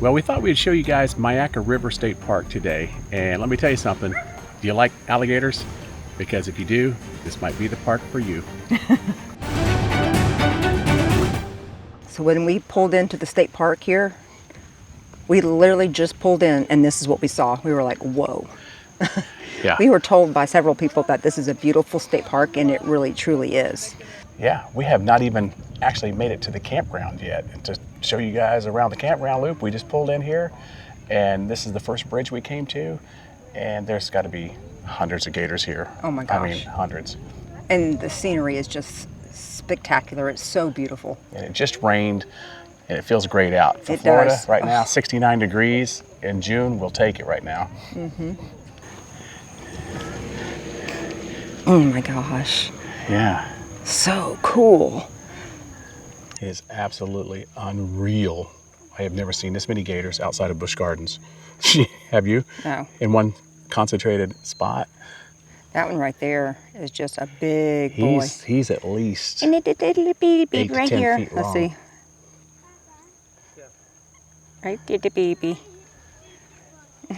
Well, we thought we'd show you guys Myakka River State Park today. And let me tell you something. Do you like alligators? Because if you do, this might be the park for you. So when we pulled into the state park here, we literally just pulled in and this is what we saw. We were like, whoa. Yeah. We were told by several people that this is a beautiful state park, and it really truly is. Yeah, we have not even actually made it to the campground yet. And to show you guys around the campground loop, we just pulled in here, and this is the first bridge we came to, and there's got to be hundreds of gators here. Oh my gosh. I mean, hundreds. And the scenery is just spectacular. It's so beautiful. And it just rained, and it feels great out. For It Florida does. right now, 69 degrees. In June, we'll take it right now. Mm-hmm. Oh my gosh. Yeah. So cool. It is absolutely unreal. I have never seen this many gators outside of Busch Gardens. Have you? No. In one concentrated spot? That one right there is just a big boy. He's at least And it's a little bitty 8 to right 10 here. feet Let's long. see. Right there, the baby.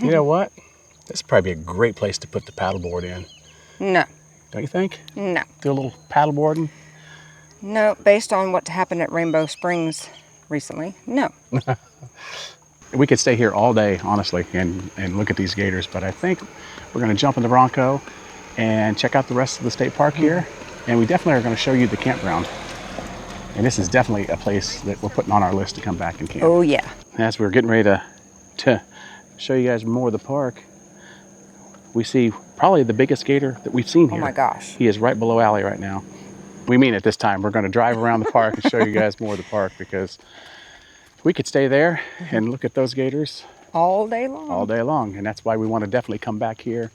You know what? This is probably a great place to put the paddleboard in. No. Don't you think? No. Do a little paddleboarding? No, based on what happened at Rainbow Springs recently, no. We could stay here all day, honestly, and look at these gators, but I think we're going to jump in the Bronco and check out the rest of the state park here. And we definitely are going to show you the campground. And this is definitely a place that we're putting on our list to come back and camp. Oh, yeah. As we're getting ready to show you guys more of the park, we see probably the biggest gator that we've seen here. Oh, my gosh. He is right below Allie right now. We mean it this time. We're going to drive around the park and show you guys more of the park, because we could stay there and look at those gators All day long. all day long. And that's why we want to definitely come back here,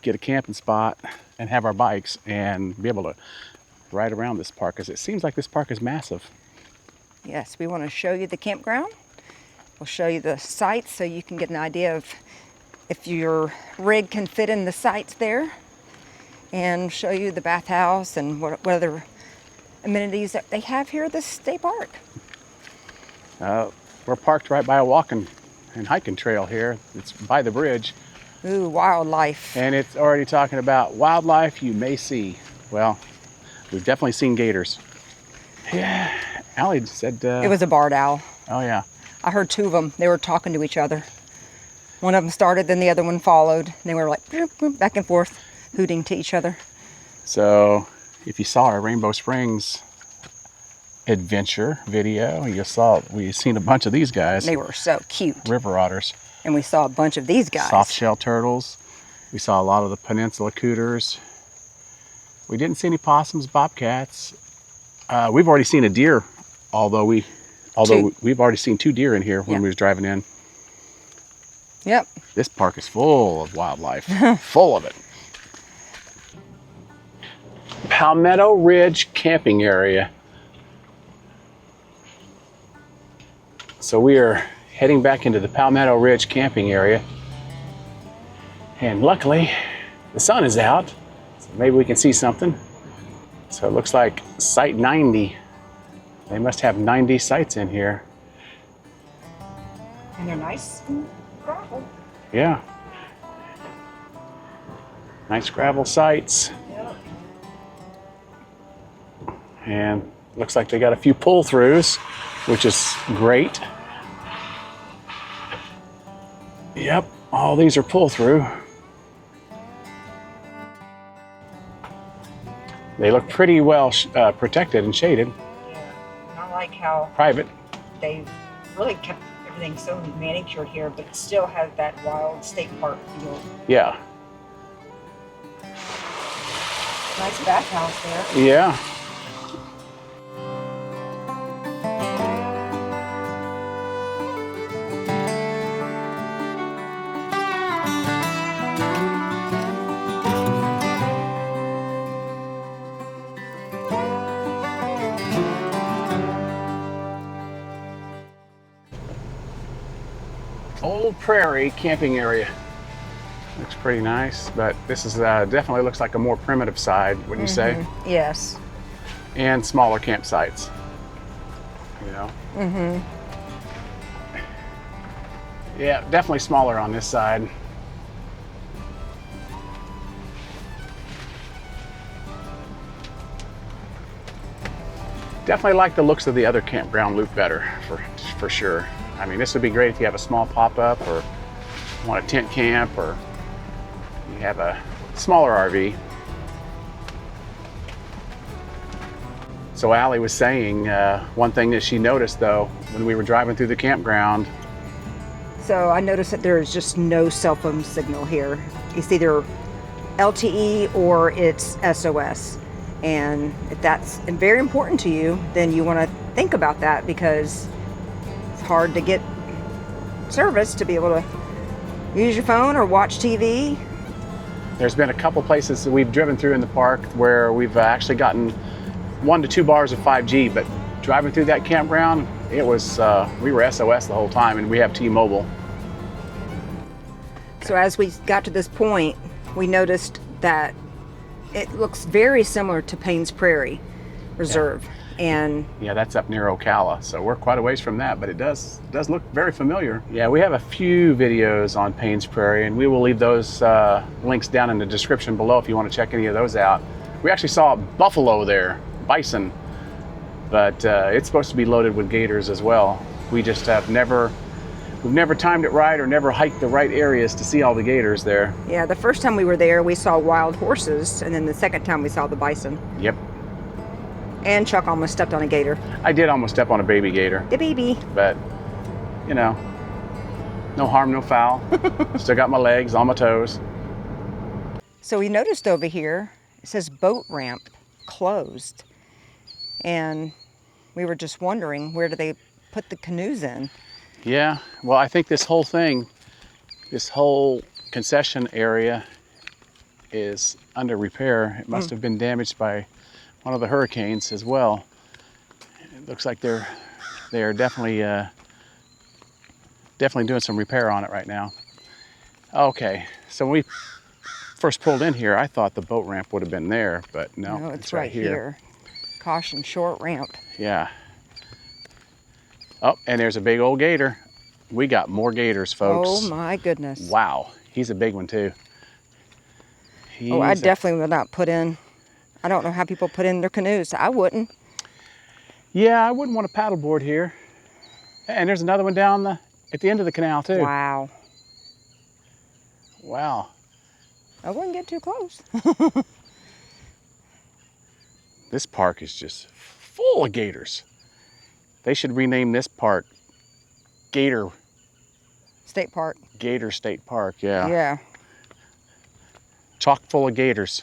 get a camping spot, and have our bikes and be able to ride around this park, because it seems like this park is massive. Yes, we want to show you the campground. We'll show you the sites so you can get an idea of if your rig can fit in the sites there, and show you the bathhouse and what other amenities that they have here at the state park. We're parked right by a walking and hiking trail here. It's by the bridge. Ooh, wildlife. And it's already talking about wildlife you may see. Well, we've definitely seen gators. Yeah, Allie said... It was a barred owl. Oh, yeah. I heard two of them. They were talking to each other. One of them started, then the other one followed. And they were like boop, boop, back and forth, hooting to each other. So if you saw our Rainbow Springs adventure video, we've seen a bunch of these guys. They were so cute. River otters. And we saw a bunch of these guys. Soft-shell turtles. We saw a lot of the peninsula cooters. We didn't see any possums, bobcats. We've already seen a deer, although we've already seen 2 deer in here when we was driving in. Yep. This park is full of wildlife, full of it. Palmetto Ridge camping area. So we are heading back into the Palmetto Ridge camping area. And luckily, the sun is out, so maybe we can see something. So it looks like site 90. They must have 90 sites in here. And they're nice and gravel. Yeah. Nice gravel sites. Yep. And looks like they got a few pull-throughs, which is great. Yep, all these are pull-through. They look pretty well protected and shaded. Yeah. And I like how Private. they've really kept everything so manicured here, but it still has that wild state park feel. Yeah. Nice bathhouse there. Yeah. Old Prairie camping area. Looks pretty nice, but this is definitely looks like a more primitive side, wouldn't you say? Yes. And smaller campsites, you know? Yeah, definitely smaller on this side. Definitely like the looks of the other campground loop better, for sure. I mean, this would be great if you have a small pop-up or want a tent camp or you have a smaller RV. So Allie was saying one thing that she noticed though when we were driving through the campground. So I noticed that there is just no cell phone signal here. It's either LTE or it's SOS. And if that's very important to you, then you want to think about that, because it's hard to get service to be able to use your phone or watch TV. There's been a couple places that we've driven through in the park where we've actually gotten 1 to 2 bars of 5G, but driving through that campground, it was we were SOS the whole time, and we have T-Mobile. So as we got to this point, we noticed that it looks very similar to Payne's Prairie Reserve. Yeah. And yeah, that's up near Ocala, so we're quite a ways from that, but it does look very familiar. Yeah, we have a few videos on Payne's Prairie, and we will leave those links down in the description below if you want to check any of those out. We actually saw a buffalo there, bison, but it's supposed to be loaded with gators as well. We just have we've never timed it right or never hiked the right areas to see all the gators there. yeah, the first time we were there, we saw wild horses, and then the second time we saw the bison. Yep. And Chuck almost stepped on a gator. I did almost step on a baby gator. The baby. But, you know, no harm, no foul. Still got my legs on my toes. So we noticed over here, it says boat ramp closed. And we were just wondering, where do they put the canoes in? Yeah, well, I think this whole thing, this whole concession area is under repair. It must have been damaged by one of the hurricanes as well. It looks like they're definitely doing some repair on it right now. Okay, so when we first pulled in here, I thought the boat ramp would have been there, but no, it's right here. Caution, short ramp. Yeah. Oh, and there's a big old gator. We got more gators, folks. Oh my goodness. Wow, he's a big one too. I definitely would not put in. I don't know how people put in their canoes. I wouldn't. Yeah, I wouldn't want a paddleboard here. And there's another one down at the end of the canal too. Wow. Wow. I wouldn't get too close. This park is just full of gators. They should rename this park Gator State Park. Gator State Park, yeah. Yeah. Chock full of gators.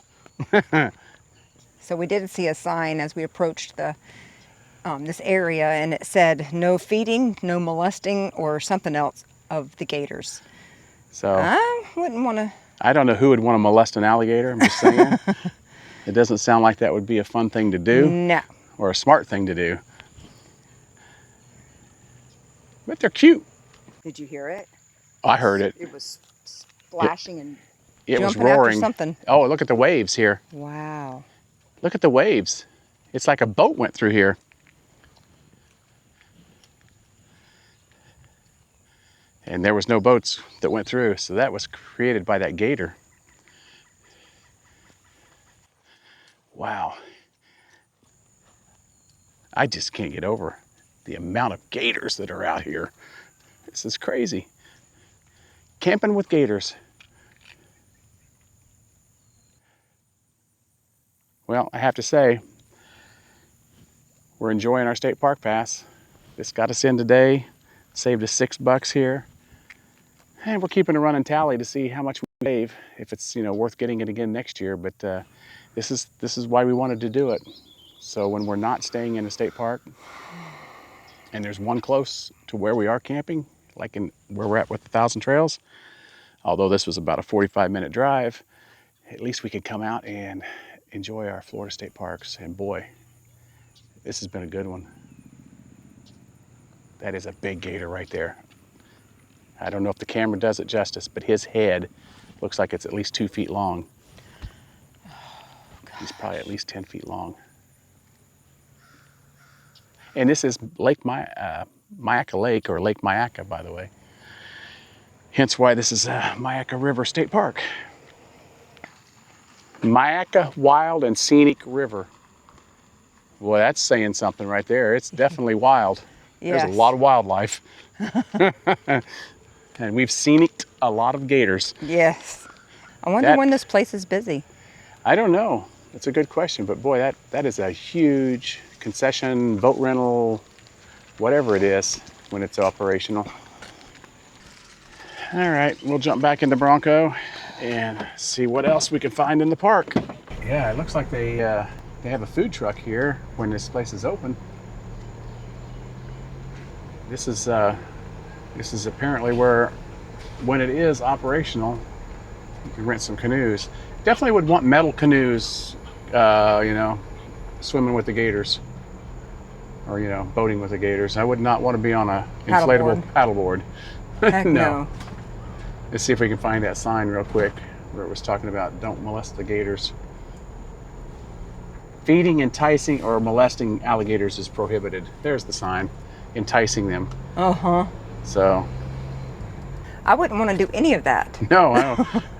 So we did see a sign as we approached this area, and it said no feeding, no molesting, or something else of the gators. So I wouldn't want to. I don't know who would want to molest an alligator, I'm just saying. It doesn't sound like that would be a fun thing to do. No. Or a smart thing to do. But they're cute. Did you hear it? I heard it. It was splashing and It was jumping after roaring. something. Oh, look at the waves here. Wow. Look at the waves. It's like a boat went through here. And there was no boats that went through, so that was created by that gator. Wow. I just can't get over the amount of gators that are out here. This is crazy. Camping with gators. Well, I have to say, we're enjoying our state park pass. This got us in today, saved us $6 here. And we're keeping a running tally to see how much we save, if it's worth getting it again next year. But this is why we wanted to do it. So when we're not staying in a state park, and there's one close to where we are camping, like where we're at with 1,000 Trails, although this was about a 45-minute drive, at least we could come out and enjoy our Florida state parks. And boy, this has been a good one. That is a big gator right there. I don't know if the camera does it justice, but his head looks like it's at least 2 feet long. He's probably at least 10 feet long. And this is Myakka Lake, or Lake Myakka, by the way. Hence why this is Myakka River State Park. Myakka Wild and Scenic River. Well, that's saying something right there. It's definitely wild. Yes. There's a lot of wildlife. And we've scenicked a lot of gators. Yes. I wonder when this place is busy. I don't know. That's a good question. But boy, that is a huge concession, boat rental, whatever it is when it's operational. All right, we'll jump back into Bronco and see what else we can find in the park. Yeah, it looks like they have a food truck here when this place is open. This is apparently where, when it is operational, you can rent some canoes. Definitely would want metal canoes, you know, swimming with the gators, or you know, boating with the gators. I would not want to be on a inflatable paddleboard. Heck no. Let's see if we can find that sign real quick where it was talking about don't molest the gators. Feeding, enticing, or molesting alligators is prohibited. There's the sign, enticing them. Uh-huh. So. I wouldn't want to do any of that. No,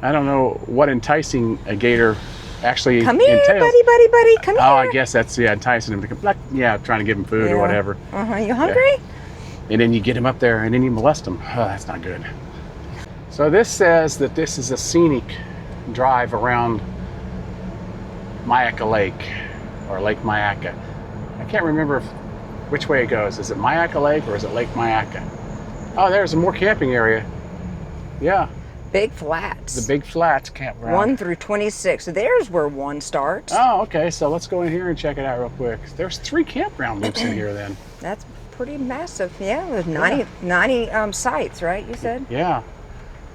I don't know what enticing a gator actually come here, entails. buddy, come here. Oh, I guess that's, yeah, enticing him to come, like, yeah, trying to give him food or whatever. Uh-huh, you hungry? Yeah. And then you get him up there and then you molest him. Oh, that's not good. So this says that this is a scenic drive around Myakka Lake, or Lake Myakka. I can't remember which way it goes. Is it Myakka Lake or is it Lake Myakka? Oh, there's a more camping area. Yeah. Big Flats. The Big Flats campground. 1 through 26. There's where 1 starts. Oh, okay. So let's go in here and check it out real quick. There's 3 campground loops in here then. That's pretty massive. Yeah, there's 90 sites, right, you said? Yeah.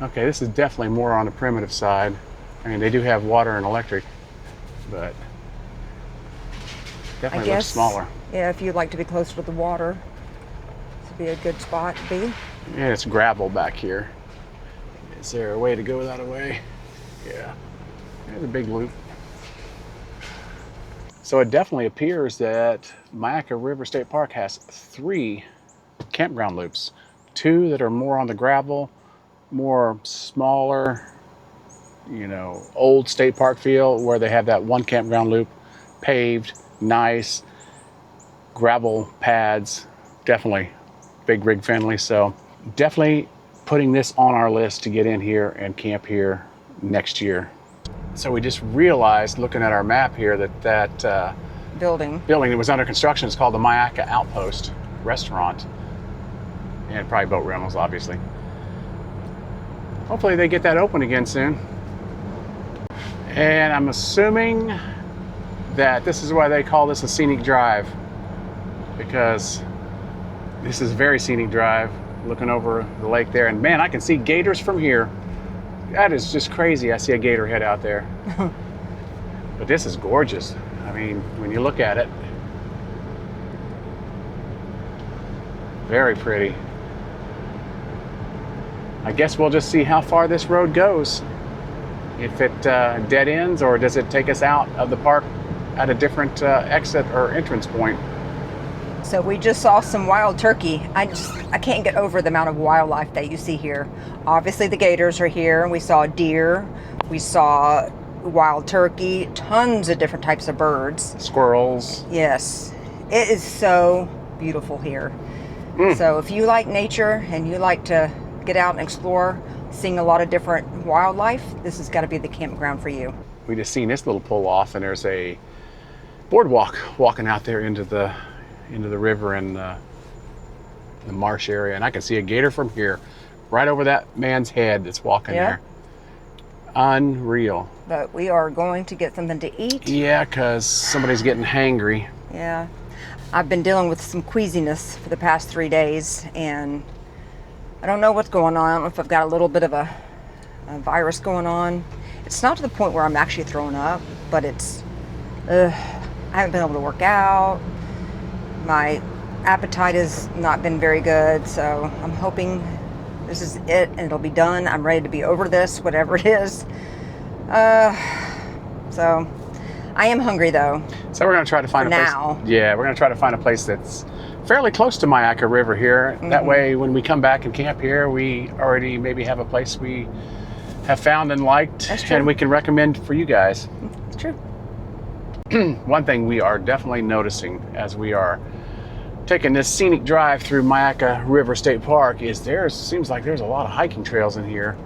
Okay, this is definitely more on the primitive side. I mean, they do have water and electric, but definitely looks smaller. Yeah, if you'd like to be closer to the water, this would be a good spot to be. Yeah, it's gravel back here. Is there a way to go that way? Yeah, there's a big loop. So it definitely appears that Myakka River State Park has 3 campground loops. 2 that are more on the gravel, more smaller, you know, old state park feel, where they have that 1 campground loop, paved, nice, gravel pads, definitely big rig friendly. So definitely putting this on our list to get in here and camp here next year. So we just realized, looking at our map here, that building that was under construction is called the Myakka Outpost Restaurant, and probably boat rentals, obviously. Hopefully they get that open again soon. And I'm assuming that this is why they call this a scenic drive, because this is a very scenic drive, looking over the lake there. And man, I can see gators from here. That is just crazy. I see a gator head out there. But this is gorgeous. I mean, when you look at it, very pretty. I guess we'll just see how far this road goes. If it dead ends, or does it take us out of the park at a different exit or entrance point. So we just saw some wild turkey. I can't get over the amount of wildlife that you see here. Obviously the gators are here, and we saw deer, we saw wild turkey, tons of different types of birds. Squirrels. Yes, it is so beautiful here. So if you like nature and you like to get out and explore, seeing a lot of different wildlife, this has got to be the campground for you. We just seen this little pull off, and there's a boardwalk walking out there into the river and the marsh area, and I can see a gator from here, right over that man's head that's walking there. Unreal. But we are going to get something to eat. Yeah, because somebody's getting hangry. Yeah. I've been dealing with some queasiness for the past 3 days, and I don't know what's going on. I don't know if I've got a little bit of a virus going on. It's not to the point where I'm actually throwing up, but it's, I haven't been able to work out. My appetite has not been very good, so I'm hoping this is it and it'll be done. I'm ready to be over this, whatever it is. So I am hungry though. So we're gonna try to find a place. Now. Yeah, we're gonna try to find a place that's fairly close to Myakka River here. That way, when we come back and camp here, we already maybe have a place we have found and liked, and we can recommend for you guys. It's true. One thing we are definitely noticing as we are taking this scenic drive through Myakka River State Park is seems like there's a lot of hiking trails in here.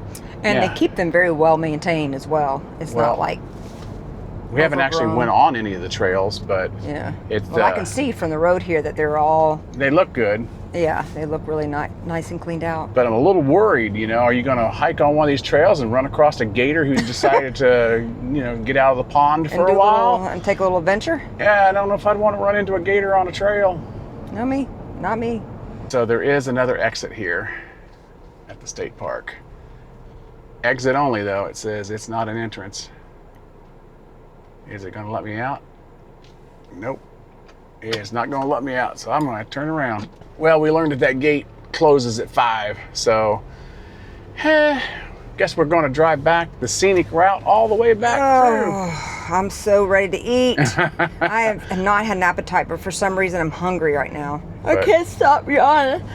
And they keep them very well maintained as well. It's not like we haven't actually went on any of the trails, but it's I can see from the road here that they look good. Yeah, they look really nice and cleaned out. But I'm a little worried, are you going to hike on one of these trails and run across a gator who's decided to, get out of the pond for a while? And take a little adventure? Yeah, I don't know if I'd want to run into a gator on a trail. Not me. So there is another exit here at the state park. Exit only, though. It says it's not an entrance. Is it going to let me out? Nope. It's not going to let me out, so I'm going to turn around. Well, we learned that gate closes at 5, so guess we're going to drive back the scenic route all the way back through. I'm so ready to eat. I have not had an appetite, but for some reason I'm hungry right now. I can't stop yawning.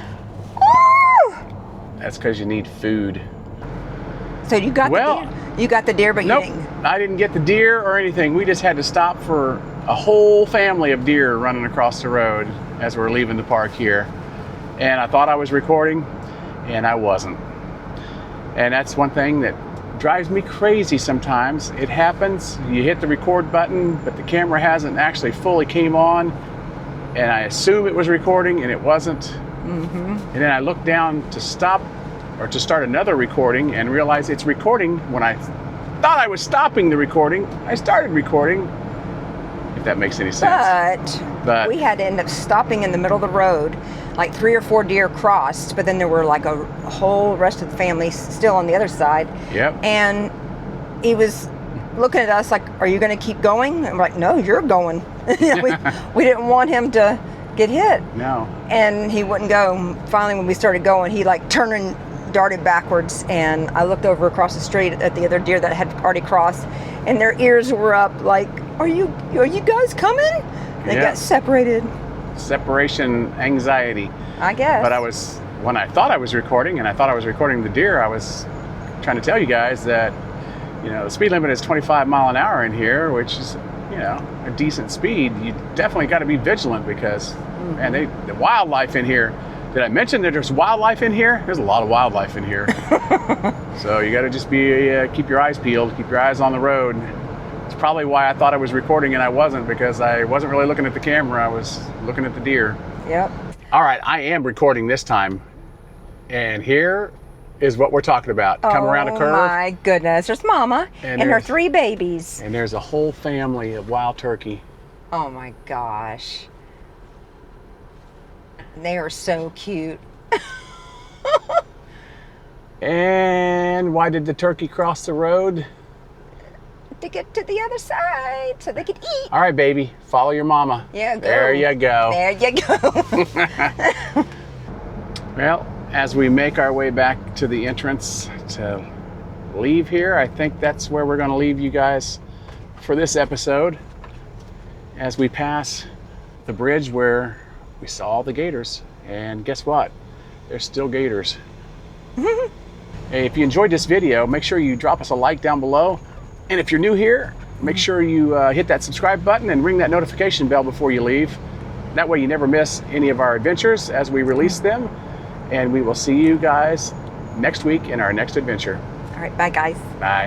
That's because you need food. So you got the deer? You got the deer, but nope, you didn't. I didn't get the deer or anything. We just had to stop for a whole family of deer running across the road as we're leaving the park here. And I thought I was recording, and I wasn't. And that's one thing that drives me crazy sometimes. It happens, you hit the record button, but the camera hasn't actually fully came on, and I assume it was recording, and it wasn't. And then I look down to stop or to start another recording and realize it's recording. When I thought I was stopping the recording, I started recording, if that makes any sense. But we had to end up stopping in the middle of the road. Like 3 or 4 deer crossed, but then there were like a whole rest of the family still on the other side. Yep. And he was looking at us like, "Are you going to keep going?" And we're like, "No, you're going." we didn't want him to get hit. No. And he wouldn't go. Finally, when we started going, he like turned and darted backwards, and I looked over across the street at the other deer that had already crossed, and their ears were up like, are you guys coming? And they got separated. Separation anxiety, I guess. But when I thought I was recording, and I thought I was recording the deer, I was trying to tell you guys that, the speed limit is 25 mile an hour in here, which is, a decent speed. You definitely got to be vigilant because, man, the wildlife in here. Did I mention that there's wildlife in here? There's a lot of wildlife in here. So you got to just keep your eyes peeled, keep your eyes on the road. It's probably why I thought I was recording and I wasn't, because I wasn't really looking at the camera. I was looking at the deer. Yep. All right, I am recording this time. And here is what we're talking about. Come around a curve. Oh my goodness. There's Mama and her 3 babies. And there's a whole family of wild turkey. Oh my gosh. They are so cute. And why did the turkey cross the road? To get to the other side so they could eat. All right, baby, follow your mama. Yeah, go. There you go. There you go. Well, as we make our way back to the entrance to leave here, I think that's where we're going to leave you guys for this episode. As we pass the bridge where we saw all the gators, and guess what? There's still gators. Hey, if you enjoyed this video, make sure you drop us a like down below. And if you're new here, make sure you hit that subscribe button and ring that notification bell before you leave. That way you never miss any of our adventures as we release them. And we will see you guys next week in our next adventure. All right, bye guys. Bye.